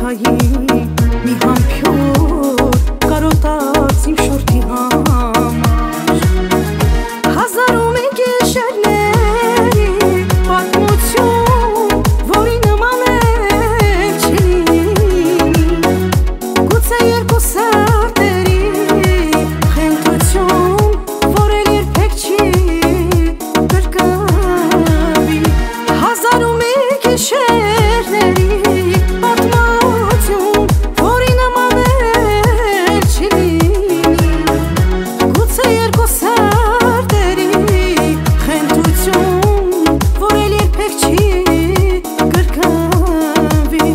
ցանցային մի համբյուր կարոտած իմ շորթի համար հազարում են գիշերների պատմություն որի նման էլ չլինի գուցե երկու սրտերի խենթություն որ էլ երբեք չի կրկնվի հազարում են գիշերների պատմություն որի նման էլ չլինի գուցե երկու սրտերի խենթություն որ էլ երբեք չի կրկնվի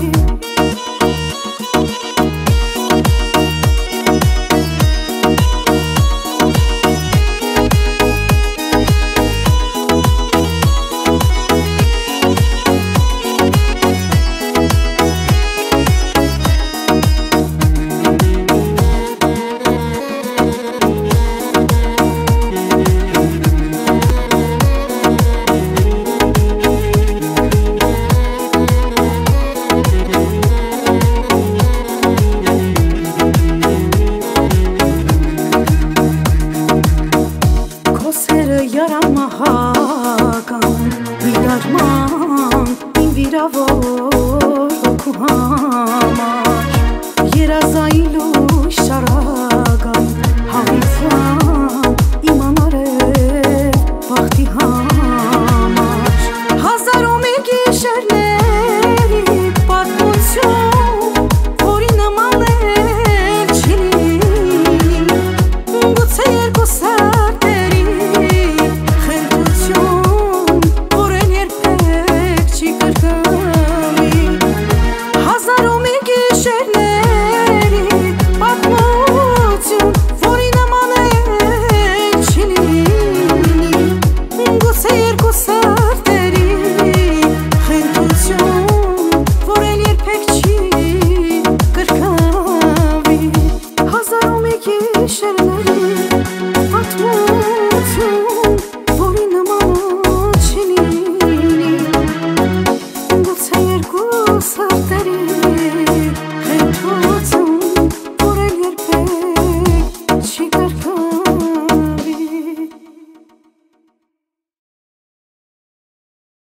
Yaramahական, իմ վիրավոր հոգու